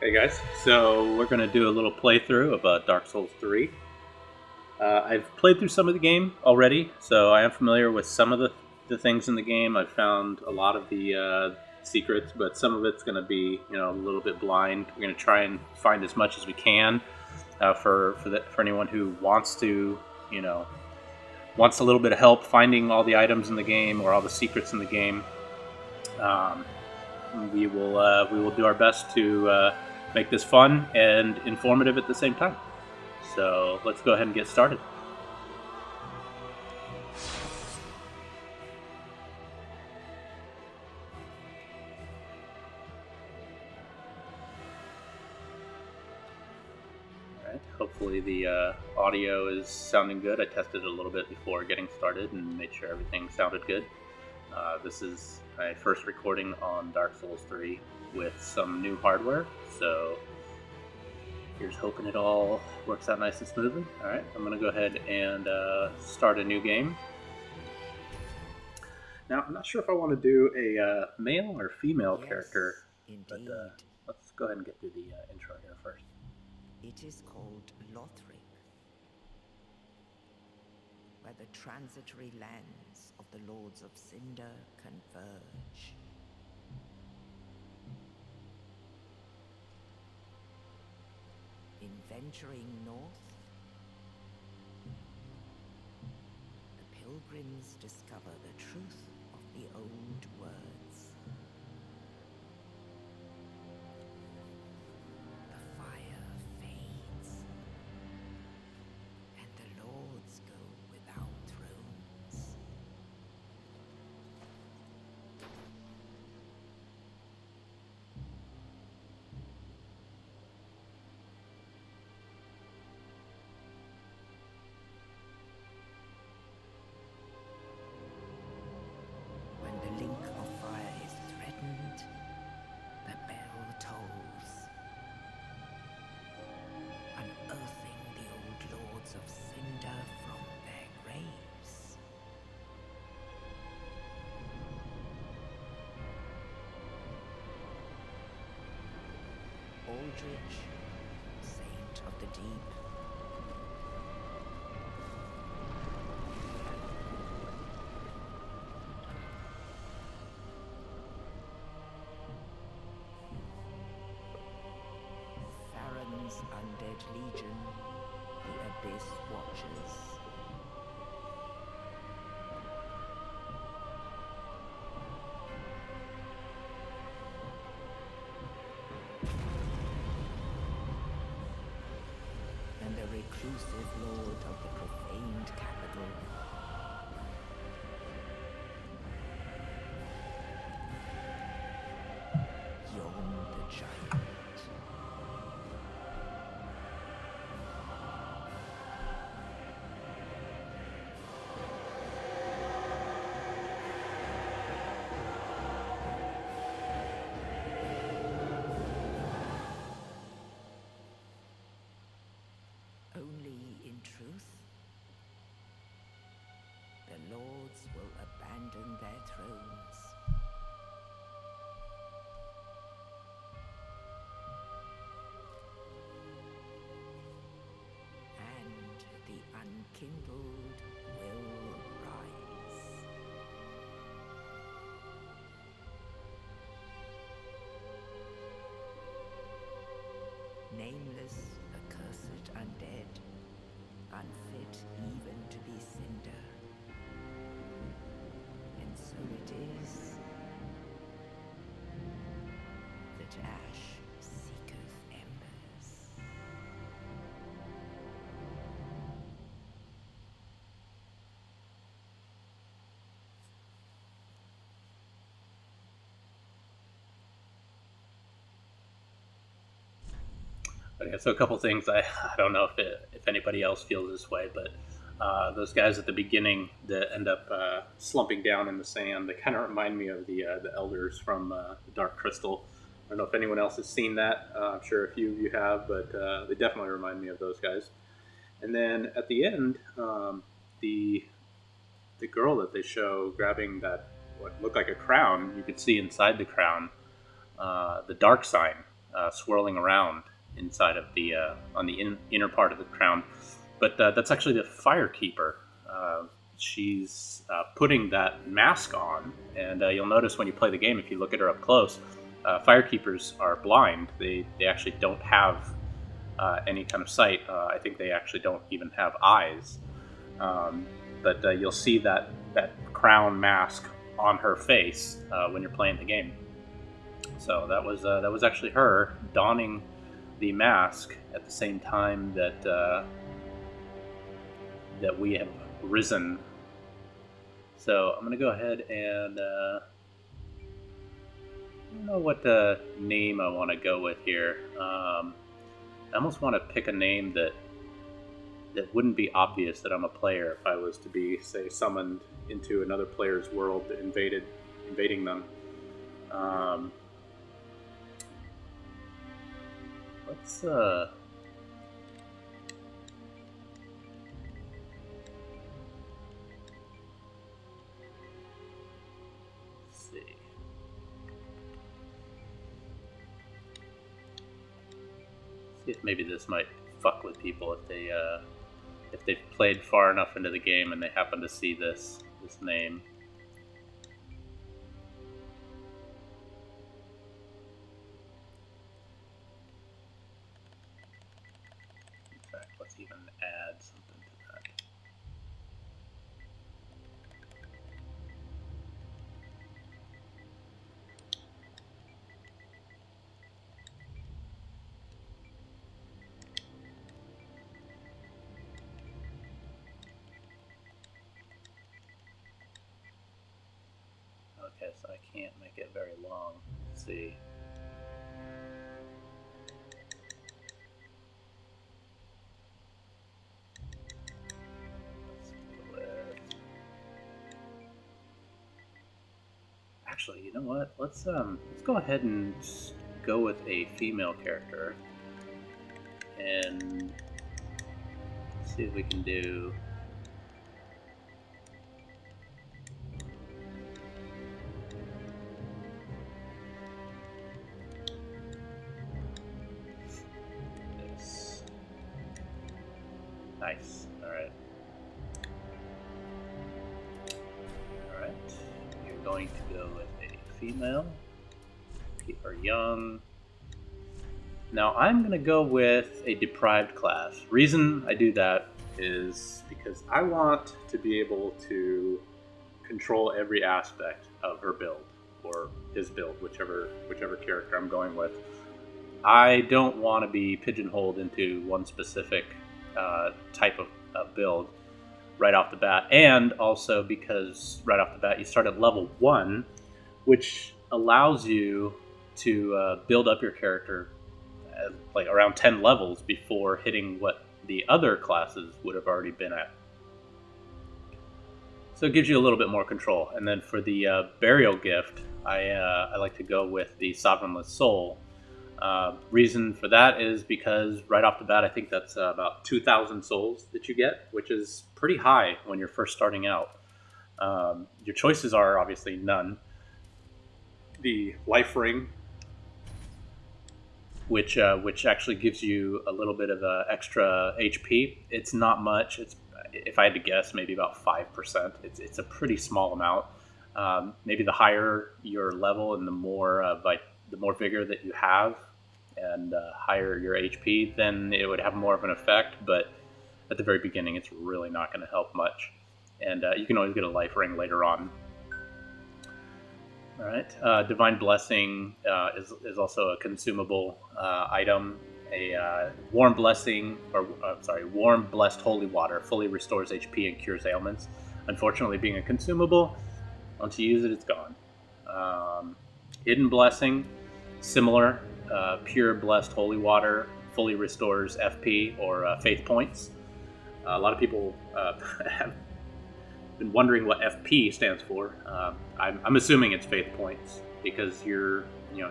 Hey guys, so we're going to do a little playthrough of Dark Souls 3. I've played through some of the game already, so I am familiar with some of the things in the game. I've found a lot of the secrets, but some of it's going to be, a little bit blind. We're going to try and find as much as we can for anyone who wants to, wants a little bit of help finding all the items in the game or all the secrets in the game. Um, we will do our best to make this fun and informative at the same time. So let's go ahead and get started. All right. Hopefully the audio is sounding good. I tested it a little bit before getting started and made sure everything sounded good. This is my first recording on Dark Souls 3 with some new hardware, so here's hoping it all works out nice and smoothly. Alright, I'm going to go ahead and start a new game. Now, I'm not sure if I want to do a male or female character, but let's go ahead and get through the intro here first. It is called Lothric, where the transitory lands of the Lords of Cinder converge. In venturing north, the pilgrims discover the truth of the old words. The fire fades, and the lords go without thrones. When the link of fire is threatened, the bell tolls, unearthing the old lords of Cinder from their graves. Aldrich, saint of the deep, Farron's undead legion, the Abyss Watchers. And the reclusive lord of the profaned capital. Yon the giant. Only in truth, the lords will abandon their thrones. And the unkindled will rise. Nameless, accursed undead, unfit even to be cinder. And so it is that ash seeketh embers. Okay, so a couple things. I don't know if anybody else feels this way, but those guys at the beginning that end up slumping down in the sand, they kind of remind me of the elders from the Dark Crystal. I don't know if anyone else has seen that. I'm sure a few of you have, but they definitely remind me of those guys. And then at the end, the girl that they show grabbing that what looked like a crown, you could see inside the crown the dark sign swirling around inside of the on the inner part of the crown. But that's actually the Firekeeper. She's putting that mask on, and you'll notice when you play the game, if you look at her up close, Firekeepers are blind. They actually don't have any kind of sight. I think they actually don't even have eyes. But you'll see that crown mask on her face when you're playing the game. So that was actually her donning the mask at the same time that that we have risen. So I'm gonna go ahead and I don't know what name I want to go with here. I almost want to pick a name that wouldn't be obvious that I'm a player if I was to be, say, summoned into another player's world, invading them. Let's see. See if maybe this might fuck with people if they've played far enough into the game and they happen to see this name. In fact, let's even add something to that. Okay, so I can't make it very long. Let's see. Actually, you know what? Let's go ahead and go with a female character and see if we can do. This. Nice. All right. You're going to go with a female. Keep her young. Now I'm going to go with a deprived class. Reason I do that is because I want to be able to control every aspect of her build or his build, whichever character I'm going with. I don't want to be pigeonholed into one specific type of build right off the bat, and also because right off the bat you start at level 1, which allows you to build up your character like around 10 levels before hitting what the other classes would have already been at. So it gives you a little bit more control. And then for the burial gift, I like to go with the Sovereignless Soul. Reason for that is because right off the bat, I think that's about 2,000 souls that you get, which is pretty high when you're first starting out. Your choices are obviously none. The life ring, which actually gives you a little bit of extra HP. It's not much. It's, if I had to guess, maybe about 5%. It's a pretty small amount. Maybe the higher your level and the more vigor that you have, and higher your HP, then it would have more of an effect. But at the very beginning, it's really not going to help much. And you can always get a life ring later on. All right. Divine Blessing is also a consumable item. A warm blessing, or warm blessed holy water fully restores HP and cures ailments. Unfortunately, being a consumable, once you use it, it's gone. Hidden Blessing, similar. Pure blessed holy water fully restores FP or faith points. A lot of people have been wondering what FP stands for. I'm assuming it's faith points because you're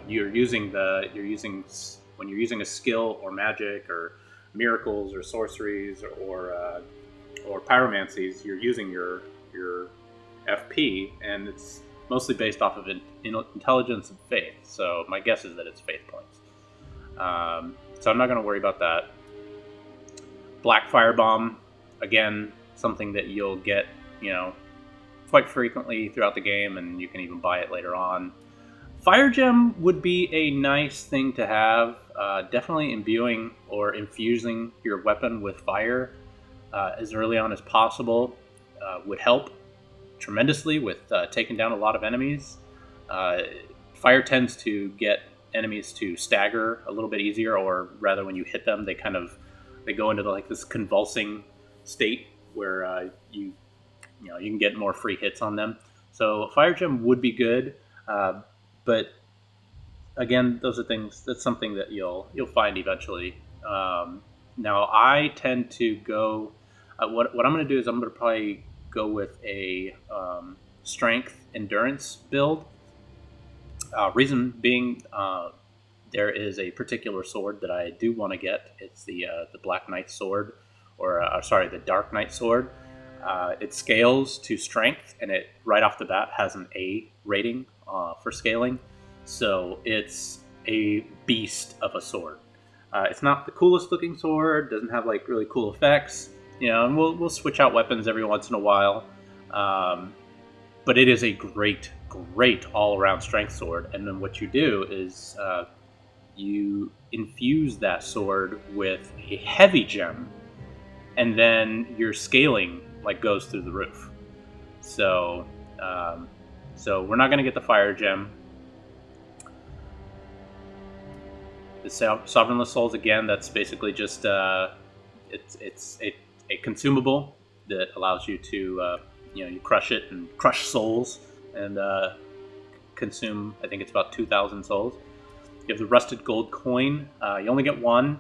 using when you're using a skill or magic or miracles or sorceries or pyromancies, you're using your FP, and it's mostly based off of intelligence and faith. So my guess is that it's faith points. So I'm not going to worry about that. Black Firebomb, again, something that you'll get, quite frequently throughout the game, and you can even buy it later on. Fire Gem would be a nice thing to have. Definitely imbuing or infusing your weapon with fire as early on as possible would help tremendously with taking down a lot of enemies. Fire tends to get enemies to stagger a little bit easier, or rather, when you hit them, they go into this convulsing state where you can get more free hits on them. So Fire Gem would be good, but again, that's something that you'll find eventually. Now I tend to go. What I'm going to do is I'm going to probably go with a strength endurance build. Reason being, there is a particular sword that I do want to get. It's the Black Knight sword, or the Dark Knight sword. It scales to strength, and it right off the bat has an A rating for scaling. So it's a beast of a sword. It's not the coolest looking sword. Doesn't have really cool effects. And we'll switch out weapons every once in a while. But it is a great all around strength sword. And then what you do is you infuse that sword with a heavy gem, and then your scaling goes through the roof. So we're not going to get the fire gem. The Sovereignless Souls, again, that's basically just it's a consumable that allows you to you crush it and crush souls and consume. I think it's about 2,000 souls. You have the Rusted Gold Coin. You only get one.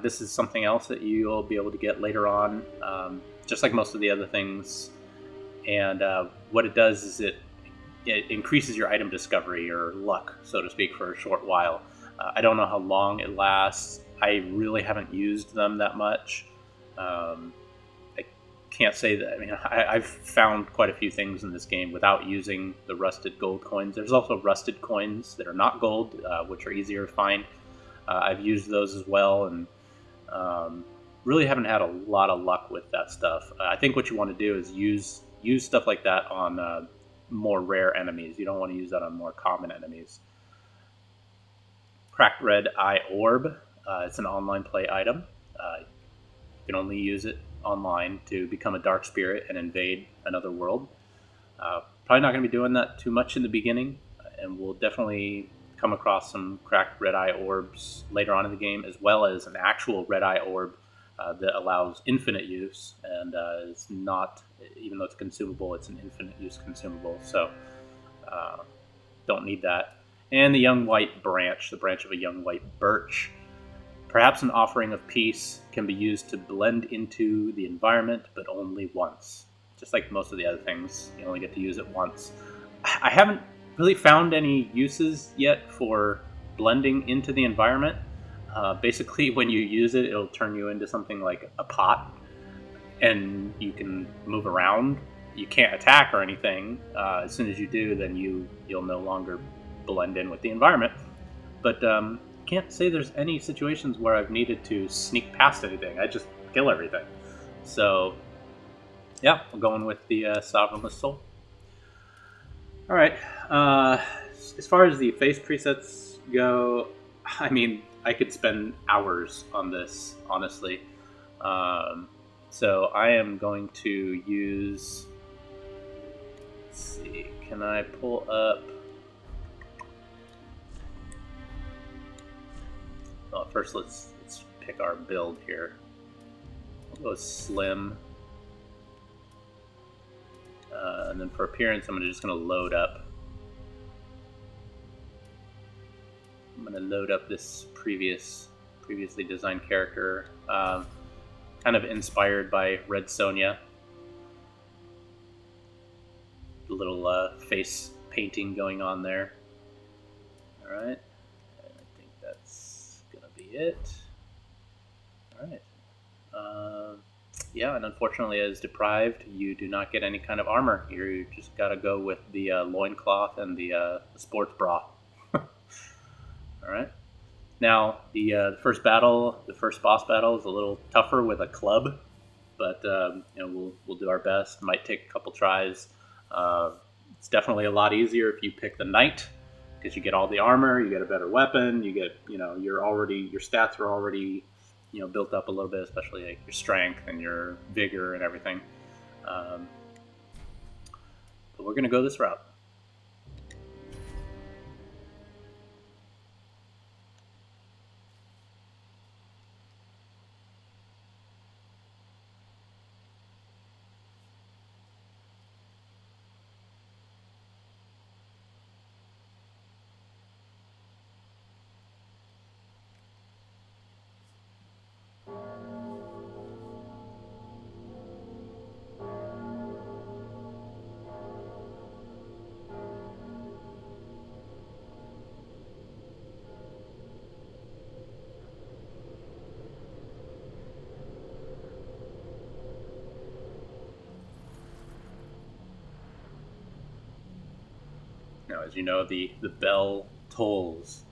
This is something else that you'll be able to get later on, just like most of the other things. And what it does is it increases your item discovery, or luck, so to speak, for a short while. I don't know how long it lasts. I really haven't used them that much. I can't say that. I mean, I've found quite a few things in this game without using the Rusted Gold Coins. There's also rusted coins that are not gold, which are easier to find. I've used those as well, and really haven't had a lot of luck with that stuff. I think what you want to do is use stuff like that on more rare enemies. You don't want to use that on more common enemies. Cracked Red Eye Orb. It's an online play item. You can only use it online to become a dark spirit and invade another world. Probably not going to be doing that too much in the beginning, and we'll definitely come across some cracked red eye orbs later on in the game, as well as an actual red eye orb that allows infinite use, and is not, even though it's consumable, it's an infinite use consumable, so don't need that. And the Young White Branch, the branch of a young white birch. Perhaps an offering of peace can be used to blend into the environment, but only once. Just like most of the other things, you only get to use it once. I haven't really found any uses yet for blending into the environment. Basically, when you use it, it'll turn you into something like a pot, and you can move around. You can't attack or anything. As soon as you do, then you'll no longer blend in with the environment. But can't say there's any situations where I've needed to sneak past anything. I just kill everything. So, yeah, we're going with the Sovereignless Soul. All right. As far as the face presets go, I mean, I could spend hours on this, honestly. So I am going to use... Let's see. Can I pull up... Well, first let's pick our build here. We'll go slim. And then for appearance, I'm just going to load up. I'm going to load up this previously designed character, kind of inspired by Red Sonja. A little face painting going on there. All right, and I think that's going to be it. All right. Yeah, and unfortunately, as deprived, you do not get any kind of armor. You just got to go with the loincloth and the sports bra. All right. Now, the first battle, the first boss battle, is a little tougher with a club, but we'll do our best. Might take a couple tries. It's definitely a lot easier if you pick the knight because you get all the armor, you get a better weapon, you get your stats are already built up a little bit, especially like your strength and your vigor and everything. But we're gonna go this route. Now, as you know, the bell tolls,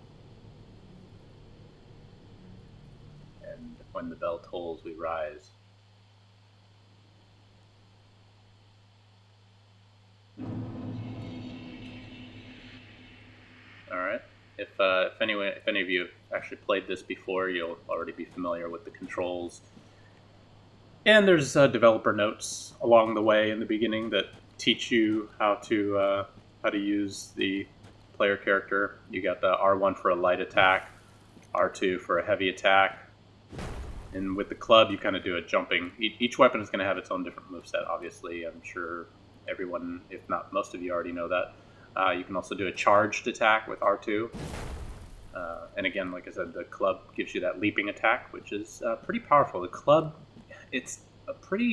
and when the bell tolls, we rise. All right. If any of you have actually played this before, you'll already be familiar with the controls. And there's developer notes along the way in the beginning that teach you how to use the player character. You got the R1 for a light attack, R2 for a heavy attack, and with the club you kind of do a jumping. Each weapon is going to have its own different moveset. Obviously, I'm sure everyone, if not most of you, already know that. You can also do a charged attack with R2. And again, like I said, the club gives you that leaping attack, which is pretty powerful. The club, it's a pretty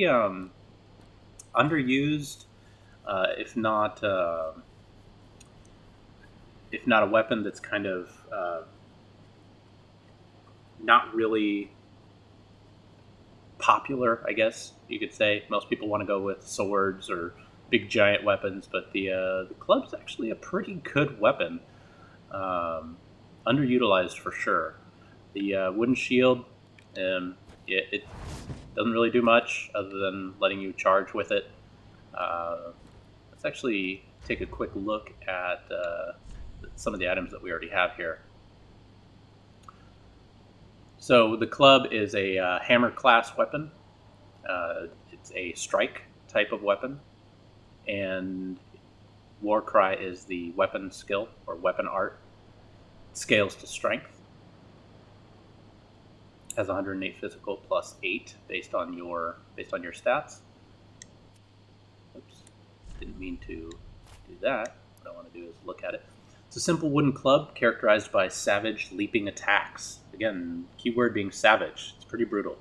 underused, if not a weapon that's kind of not really popular, I guess you could say. Most people want to go with swords or big giant weapons, but the club's actually a pretty good weapon. Underutilized for sure. The wooden shield, it doesn't really do much other than letting you charge with it. Let's actually take a quick look at some of the items that we already have here. So the club is a hammer class weapon. It's a strike type of weapon, and Warcry is the weapon skill or weapon art. It scales to strength. Has 108 physical plus 8 based on your stats. Oops, didn't mean to do that. What I want to do is look at it. It's a simple wooden club characterized by savage leaping attacks. Again, keyword being savage. It's pretty brutal.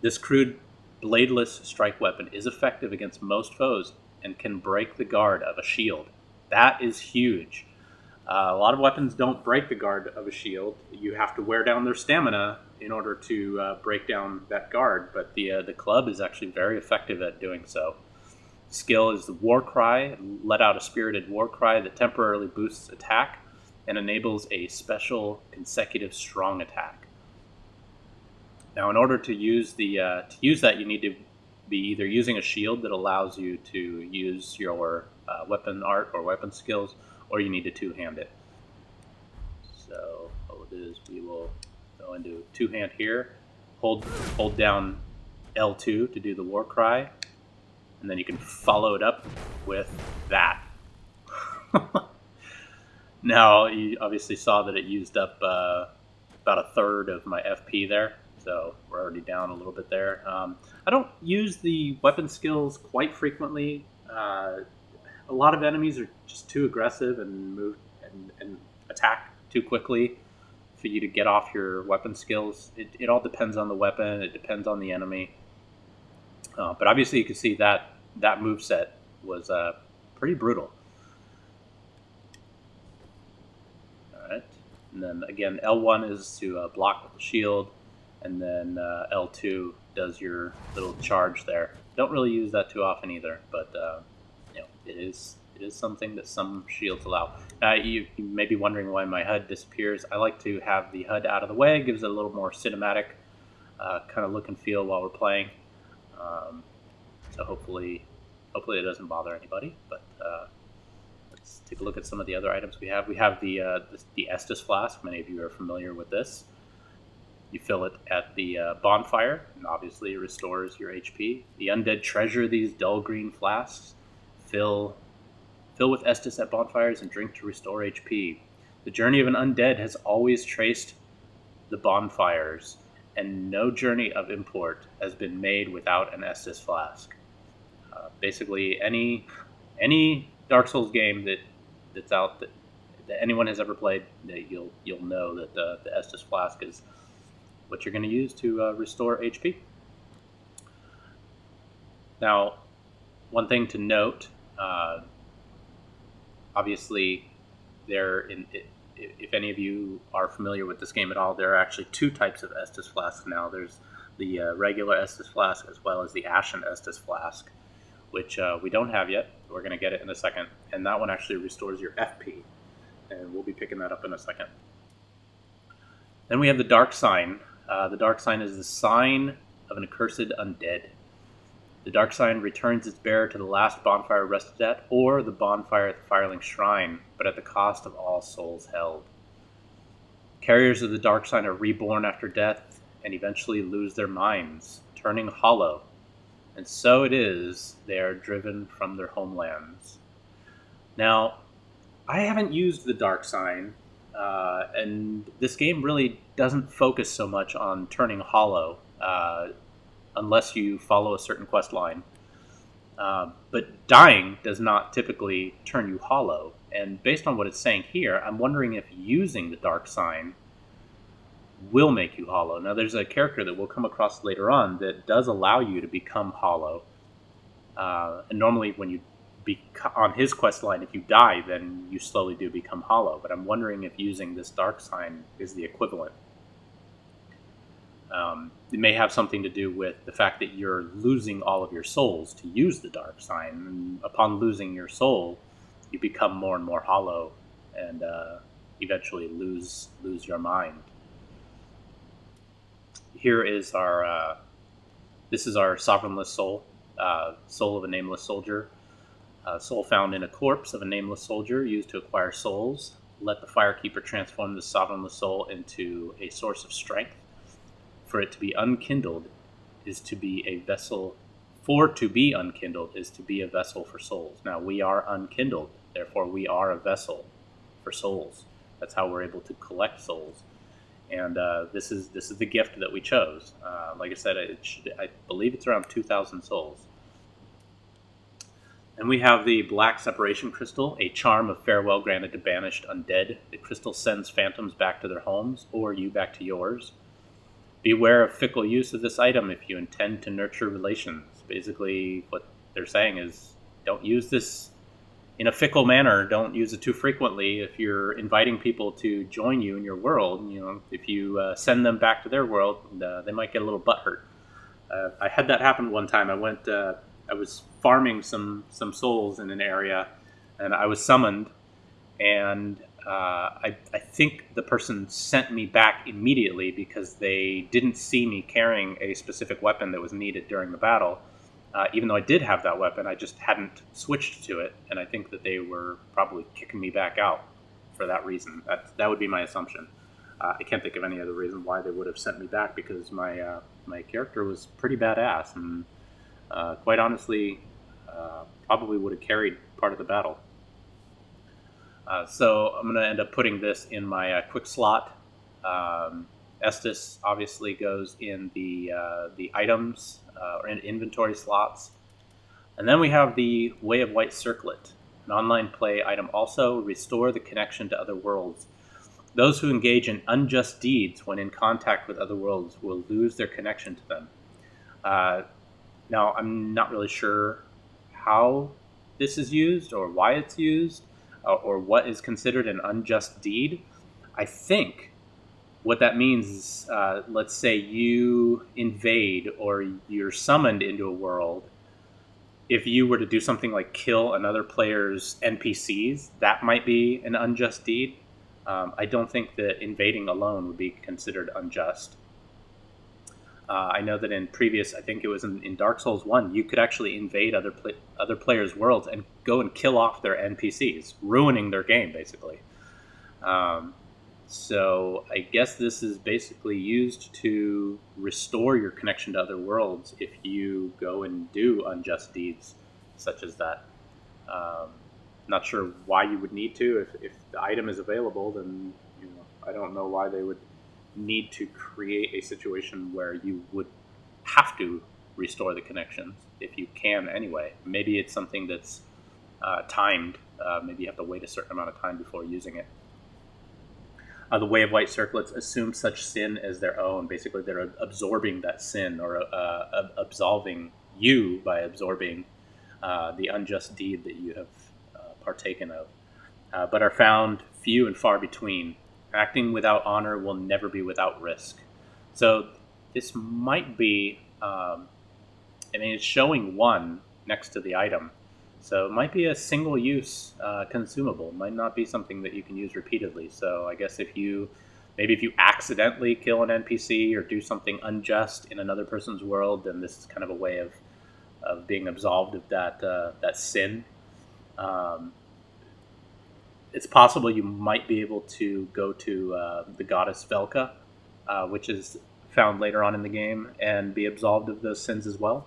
This crude bladeless strike weapon is effective against most foes and can break the guard of a shield. That is huge. A lot of weapons don't break the guard of a shield. You have to wear down their stamina in order to break down that guard, but the club is actually very effective at doing so. Skill is the war cry. Let out a spirited war cry that temporarily boosts attack and enables a special consecutive strong attack. Now, in order to use that, you need to be either using a shield that allows you to use your weapon art or weapon skills, or you need to two-hand it. So what we'll do is we will go into two-hand here, hold down L2 to do the war cry, and then you can follow it up with that. Now, you obviously saw that it used up about a third of my FP there, so we're already down a little bit there. I don't use the weapon skills quite frequently. A lot of enemies are just too aggressive and move and attack too quickly for you to get off your weapon skills. It all depends on the weapon. It depends on the enemy. But obviously, you can see that moveset was pretty brutal. All right, and then again, L1 is to block with the shield, and then L2 does your little charge there. Don't really use that too often either, but it is It is something that some shields allow. You may be wondering why my HUD disappears. I like to have the HUD out of the way. It gives it a little more cinematic kind of look and feel while we're playing. Um, so hopefully it doesn't bother anybody. But let's take a look at some of the other items we have. We have the Estus flask. Many of you are familiar with this. You fill it at the bonfire, and obviously it restores your HP. The undead treasure these dull green flasks. Fill with Estus at bonfires and drink to restore HP. The journey of an undead has always traced the bonfires, and no journey of import has been made without an Estus flask. Basically, any Dark Souls game that's out that anyone has ever played, you'll know that the Estus flask is what you're going to use to restore HP. Now, one thing to note, obviously, if any of you are familiar with this game at all, there are actually two types of Estus flasks now. There's the regular Estus flask as well as the Ashen Estus flask, which we don't have yet. We're going to get it in a second, and that one actually restores your FP, and we'll be picking that up in a second. Then we have the Dark Sign. The Dark Sign is the sign of an accursed undead. The Dark Sign returns its bearer to the last bonfire rested at, or the bonfire at the Firelink Shrine, but at the cost of all souls held. Carriers of the Dark Sign are reborn after death, and eventually lose their minds, turning hollow. And so it is, they are driven from their homelands. Now, I haven't used the Dark Sign, and this game really doesn't focus so much on turning hollow, unless you follow a certain quest line. But dying does not typically turn you hollow. And based on what it's saying here, I'm wondering if using the Dark Sign will make you hollow. Now, there's a character that we'll come across later on that does allow you to become hollow. And normally when you on his quest line, if you die, then you slowly do become hollow. But I'm wondering if using this Dark Sign is the equivalent. It may have something to do with the fact that you're losing all of your souls to use the Dark Sign. And upon losing your soul, you become more and more hollow, and eventually lose your mind. Here is our this is our sovereignless soul, soul of a nameless soldier. Soul found in a corpse of a nameless soldier, used to acquire souls. Let the Firekeeper transform the sovereignless soul into a source of strength. For it to be unkindled is to be a vessel. For to be unkindled is to be a vessel for souls. Now, we are unkindled, therefore we are a vessel for souls. That's how we're able to collect souls. And this is the gift that we chose. Like I said, I believe it's around 2,000 souls. And we have the Black Separation Crystal, a charm of farewell granted to banished undead. The crystal sends phantoms back to their homes, or you back to yours. Beware of fickle use of this item if you intend to nurture relations. Basically, what they're saying is, don't use this in a fickle manner. Don't use it too frequently. If you're inviting people to join you in your world, if you send them back to their world, they might get a little butthurt. I had that happen one time. I was farming some souls in an area, and I was summoned, and I think the person sent me back immediately because they didn't see me carrying a specific weapon that was needed during the battle. Even though I did have that weapon, I just hadn't switched to it, and I think that they were probably kicking me back out for that reason. That would be my assumption. I can't think of any other reason why they would have sent me back, because my character was pretty badass, and quite honestly, probably would have carried part of the battle. So I'm going to end up putting this in my quick slot. Estus obviously goes in the items or in inventory slots. And then we have the Way of White Circlet, an online play item also. Restore the connection to other worlds. Those who engage in unjust deeds when in contact with other worlds will lose their connection to them. Now, I'm not really sure how this is used or why it's used or what is considered an unjust deed. I think what that means is, let's say you invade or you're summoned into a world, if you were to do something like kill another player's NPCs, that might be an unjust deed. I don't think that invading alone would be considered unjust. I know that in previous, I think it was in Dark Souls 1, you could actually invade other players' worlds and go and kill off their NPCs, ruining their game, basically. Um, so I guess this is basically used to restore your connection to other worlds if you go and do unjust deeds such as that. Um, Not sure why you would need to. If the item is available, then I don't know why they would need to create a situation where you would have to restore the connections if you can anyway. Maybe it's something that's timed. Maybe you have to wait a certain amount of time before using it. The Way of White Circlets assume such sin as their own. Basically, they're absorbing that sin or absolving you by absorbing the unjust deed that you have partaken of, but are found few and far between. Acting without honor will never be without risk. So this might be, it's showing one next to the item. So it might be a single-use consumable. It might not be something that you can use repeatedly. So I guess if you accidentally kill an NPC or do something unjust in another person's world, then this is kind of a way of being absolved of that sin. It's possible you might be able to go to the goddess Velka, which is found later on in the game, and be absolved of those sins as well.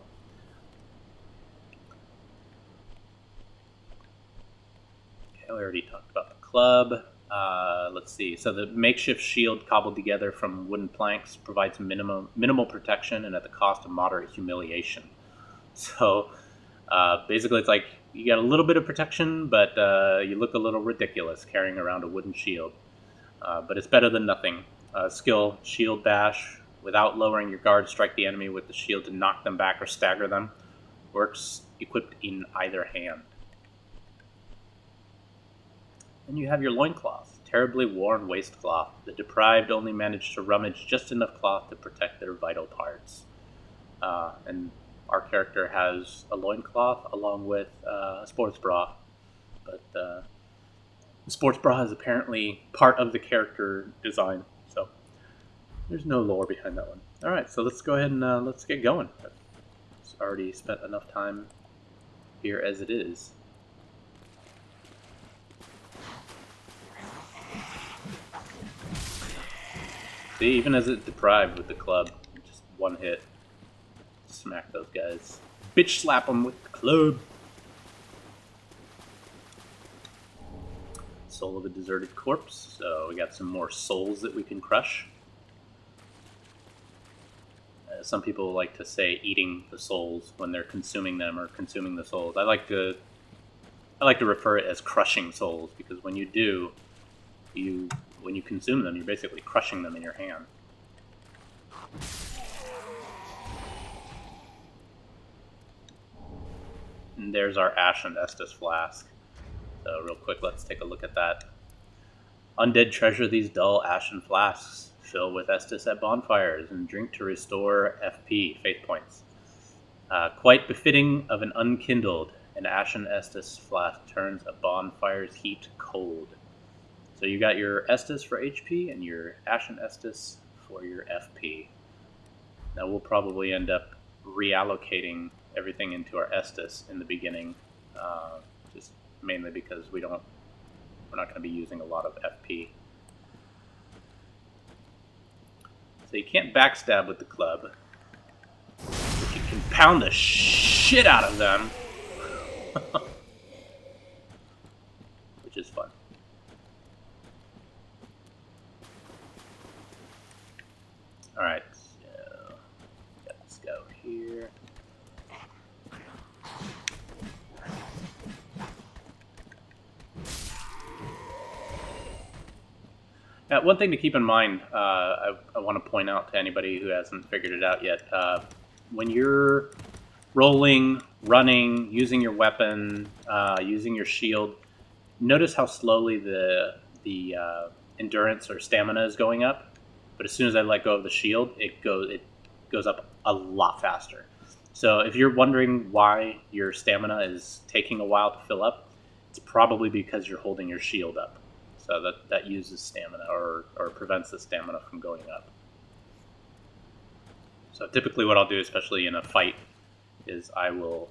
Okay, we already talked about the club. Let's see. So the makeshift shield cobbled together from wooden planks provides minimal protection and at the cost of moderate humiliation. So basically, it's like you got a little bit of protection, but you look a little ridiculous carrying around a wooden shield. But it's better than nothing. Skill, shield bash. Without lowering your guard, strike the enemy with the shield to knock them back or stagger them. Works equipped in either hand. Then you have your loincloth. Terribly worn waistcloth. The deprived only manage to rummage just enough cloth to protect their vital parts. And our character has a loincloth along with a sports bra. But the sports bra is apparently part of the character design. So there's no lore behind that one. Alright, so let's go ahead and let's get going. I've already spent enough time here as it is. See, even as it deprived with the club, just one hit. Smack those guys. Bitch slap them with the club. Soul of a deserted corpse. So we got some more souls that we can crush. Some people like to say eating the souls when they're consuming them or consuming the souls. I like to refer it as crushing souls because when you do, when you consume them, you're basically crushing them in your hand. And there's our Ashen Estus flask. So real quick, let's take a look at that. Undead treasure these dull ashen flasks. Fill with Estus at bonfires and drink to restore FP, faith points. Quite befitting of an unkindled, an Ashen Estus flask turns a bonfire's heat cold. So you got your Estus for HP and your Ashen Estus for your FP. Now we'll probably end up reallocating everything into our Estus in the beginning, just mainly because we're not going to be using a lot of FP. So you can't backstab with the club, but you can pound the shit out of them, which is fun. Alright, so let's go here. Now, one thing to keep in mind, I want to point out to anybody who hasn't figured it out yet, when you're rolling, running, using your weapon, using your shield, notice how slowly the endurance or stamina is going up. But as soon as I let go of the shield, it goes up a lot faster. So if you're wondering why your stamina is taking a while to fill up, it's probably because you're holding your shield up. So that uses stamina or prevents the stamina from going up. So typically what I'll do, especially in a fight, is I will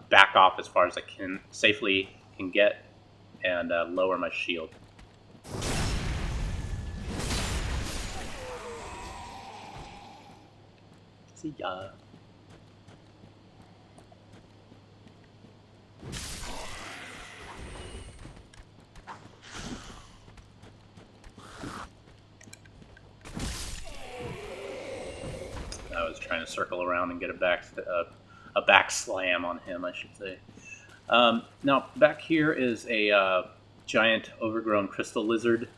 back off as far as I can safely can get and lower my shield. See ya. I was trying to circle around and get a back slam on him, I should say. Now, back here is a giant overgrown crystal lizard.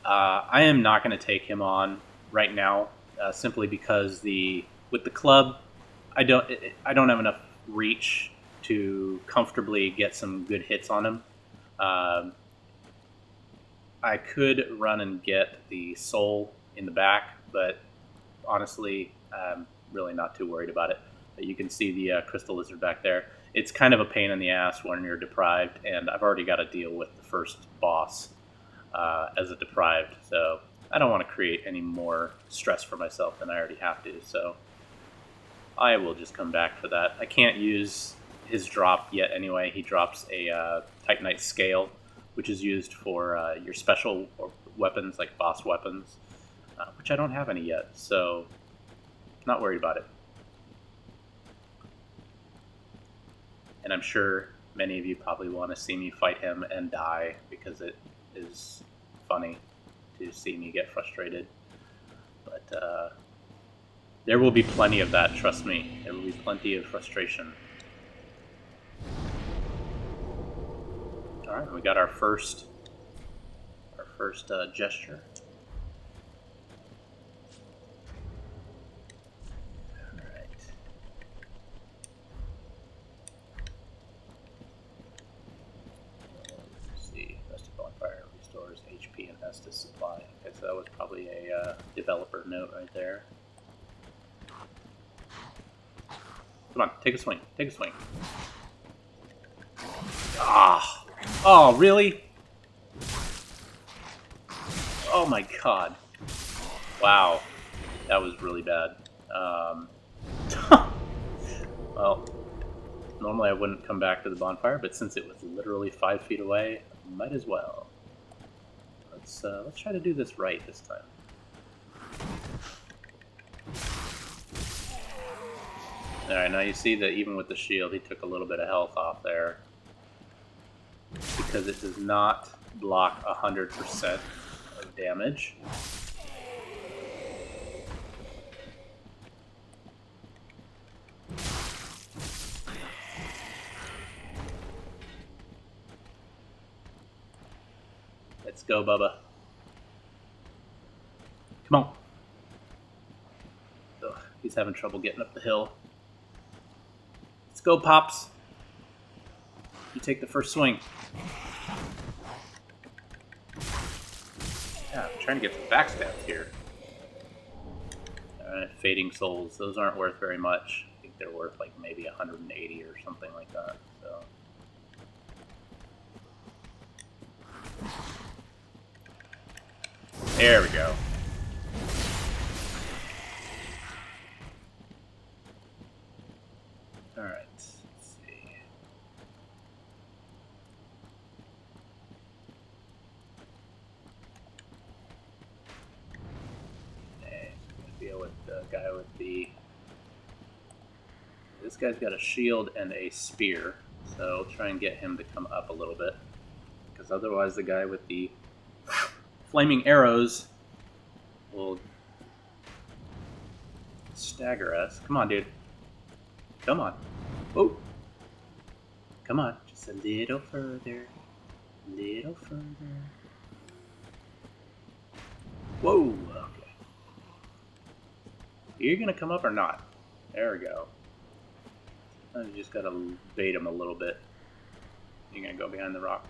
I am not going to take him on right now, simply because with the club, I don't have enough reach to comfortably get some good hits on him. I could run and get the soul in the back, but honestly, I'm really not too worried about it. But you can see the crystal lizard back there. It's kind of a pain in the ass when you're deprived, and I've already got to deal with the first boss as a deprived, so I don't want to create any more stress for myself than I already have to, so I will just come back for that. I can't use his drop yet anyway. He drops a Titanite scale, which is used for your special weapons, like boss weapons, which I don't have any yet, so not worried about it. And I'm sure many of you probably want to see me fight him and die, because it is funny to see me get frustrated. But there will be plenty of that, trust me. There will be plenty of frustration. Alright, we got our first gesture. HP and Estus supply. Okay, so that was probably a developer note right there. Come on, take a swing. Take a swing. Ah! Oh, really? Oh my god. Wow. That was really bad. Well, normally I wouldn't come back to the bonfire, but since it was literally 5 feet away, might as well. Let's try to do this right this time. Alright, now you see that even with the shield, he took a little bit of health off there. Because it does not block 100% of damage. Let's go, Bubba. Come on. Ugh, he's having trouble getting up the hill. Let's go, Pops. You take the first swing. Yeah, I'm trying to get some backstabs here. Fading souls. Those aren't worth very much. I think they're worth like maybe 180 or something like that. So. There we go. Alright, let's see. Okay, I'm gonna deal with the guy with the... This guy's got a shield and a spear, so I'll try and get him to come up a little bit. Because otherwise the guy with the flaming arrows will stagger us. Come on, dude. Come on. Oh. Come on. Just a little further. A little further. Whoa. Okay. Are you going to come up or not? There we go. I just got to bait him a little bit. You're going to go behind the rock.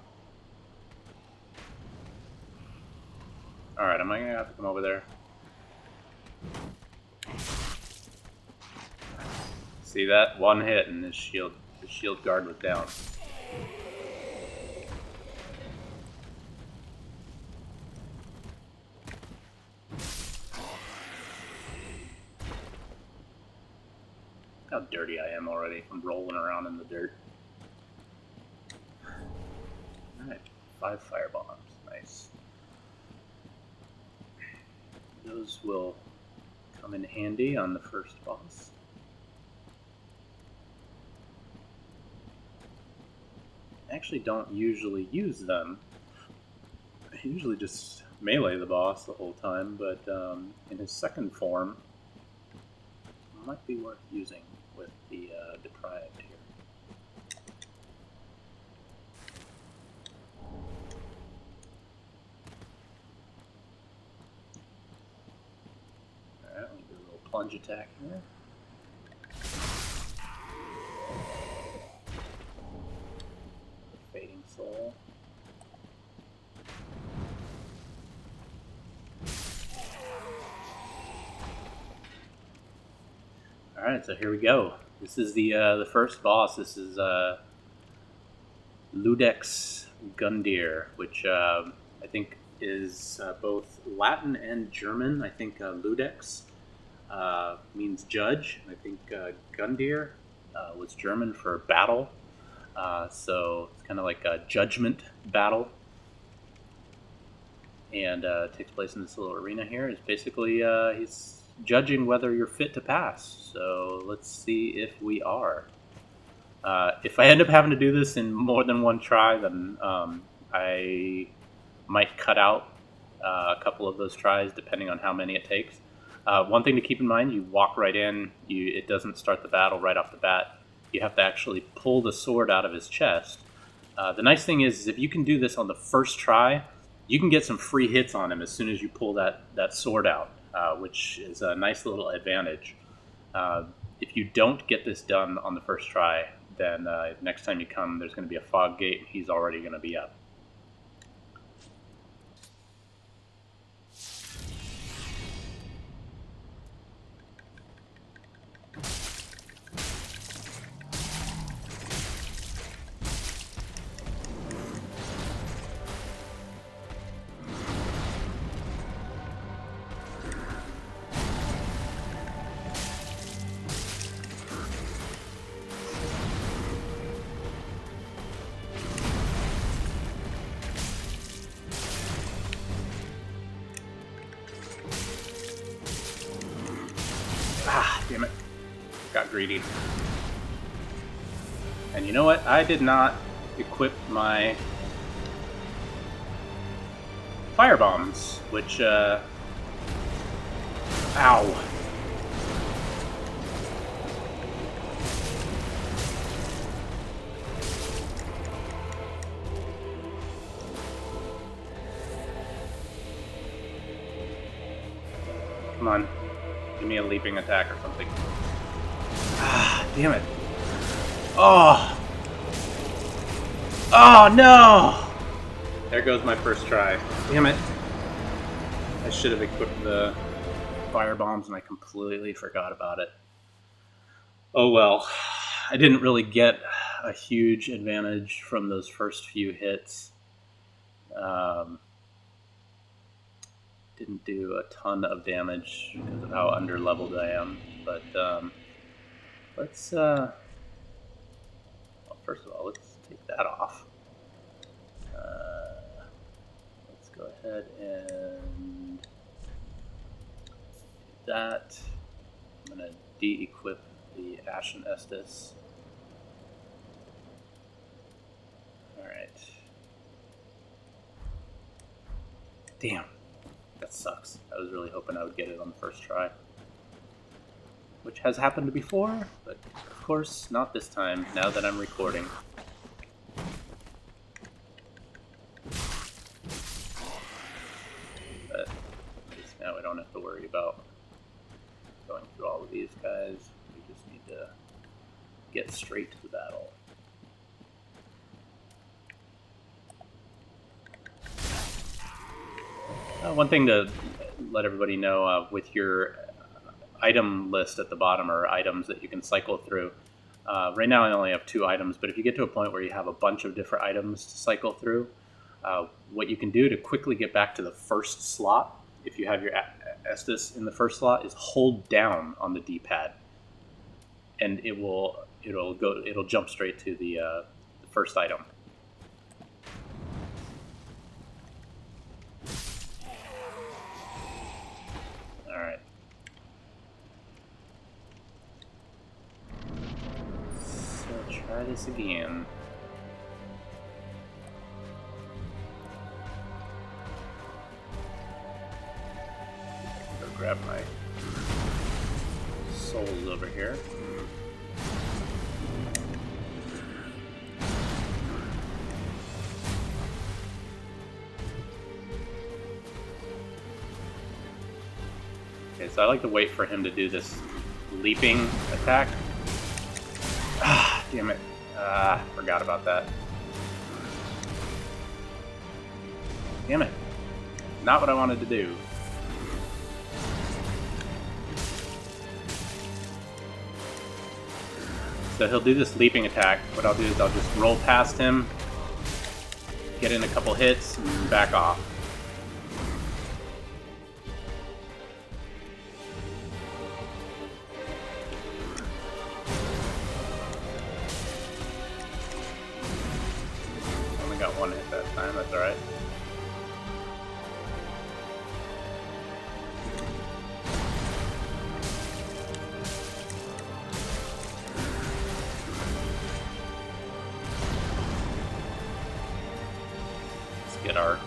Alright, am I going to have to come over there? See that? One hit and his shield guard was down. How dirty I am already from rolling around in the dirt. Alright, 5 firebombs. Nice. Those will come in handy on the first boss. I actually don't usually use them. I usually just melee the boss the whole time, but in his second form, it might be worth using with the deprived here. Alright, let me do a little plunge attack here. Fading Soul. Alright, so here we go. This is the first boss. This is Iudex Gundyr, which I think is both Latin and German. I think Iudex means judge. I think Gundyr was German for battle. So it's kind of like a judgment battle. And it takes place in this little arena here. It's basically, he's judging whether you're fit to pass. So let's see if we are. If I end up having to do this in more than one try, then I might cut out a couple of those tries depending on how many it takes. One thing to keep in mind, you walk right in, it doesn't start the battle right off the bat. You have to actually pull the sword out of his chest. The nice thing is if you can do this on the first try, you can get some free hits on him as soon as you pull that sword out, which is a nice little advantage. If you don't get this done on the first try, then next time you come, there's going to be a fog gate, and he's already going to be up. Damn it. Got greedy. And you know what? I did not equip my fire bombs, which, ow. Come on. Give me a leaping attack or something. Ah, damn it. Oh! Oh, no! There goes my first try. Damn it. I should have equipped the fire bombs and I completely forgot about it. Oh well. I didn't really get a huge advantage from those first few hits. Didn't do a ton of damage because of how under-leveled I am, but let's, well, first of all, let's take that off. Let's go ahead and do that. I'm going to de-equip the Ashen Estus. Alright. Damn. That sucks. I was really hoping I would get it on the first try. Which has happened before, but of course not this time, now that I'm recording. But at least now we don't have to worry about going through all of these guys. We just need to get straight to the battle. One thing to let everybody know, with your item list at the bottom, or items that you can cycle through. Right now I only have 2 items, but if you get to a point where you have a bunch of different items to cycle through, what you can do to quickly get back to the first slot, if you have your Estus in the first slot, is hold down on the D-pad, and it'll jump straight to the first item. All right. So try this again. Go grab my souls over here. Okay, so I like to wait for him to do this leaping attack. Ah, damn it. Forgot about that. Damn it. Not what I wanted to do. So he'll do this leaping attack. What I'll do is I'll just roll past him, get in a couple hits, and back off. Only got 1 hit that time, that's alright. Get our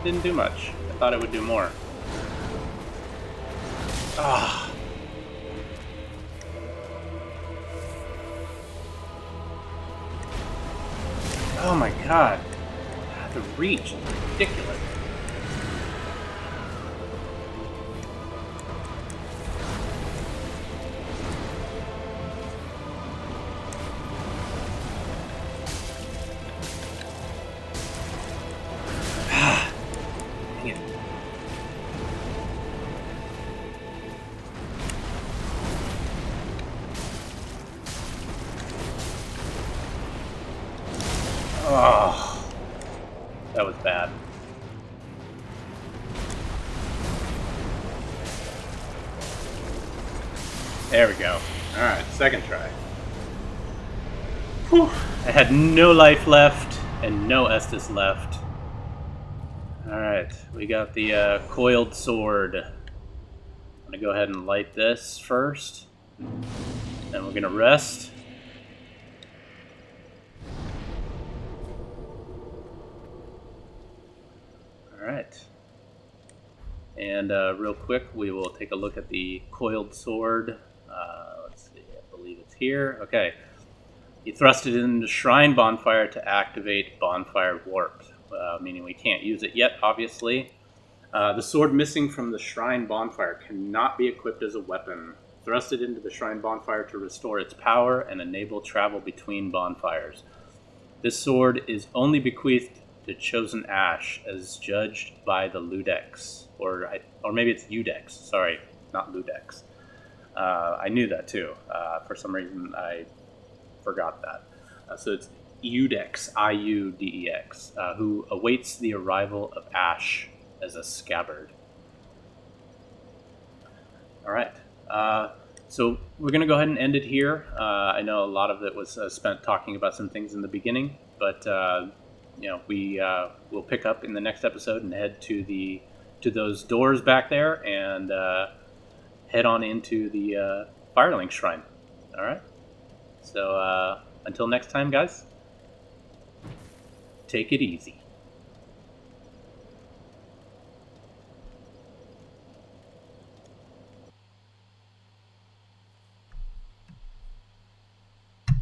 it didn't do much. I thought it would do more. Ah. Oh my god. The reach is ridiculous. Oh, that was bad. There we go. Alright, second try. Whew. I had no life left and no Estus left. Alright, we got the coiled sword. I'm going to go ahead and light this first. Then we're going to rest. Alright. And real quick, we will take a look at the coiled sword. Let's see, I believe it's here. Okay. You thrust it into Shrine Bonfire to activate Bonfire Warped, meaning we can't use it yet, obviously. The sword missing from the Shrine Bonfire cannot be equipped as a weapon. Thrust it into the Shrine Bonfire to restore its power and enable travel between bonfires. This sword is only bequeathed to Chosen Ash as judged by the Iudex. Or maybe it's Iudex, sorry, not Iudex. I knew that too. For some reason I forgot that. So it's Iudex, I-U-D-E-X, who awaits the arrival of Ash as a scabbard. Alright, so we're going to go ahead and end it here. I know a lot of it was spent talking about some things in the beginning, but we will pick up in the next episode and head to those doors back there and head on into the Firelink Shrine. Alright? So, until next time, guys, take it easy.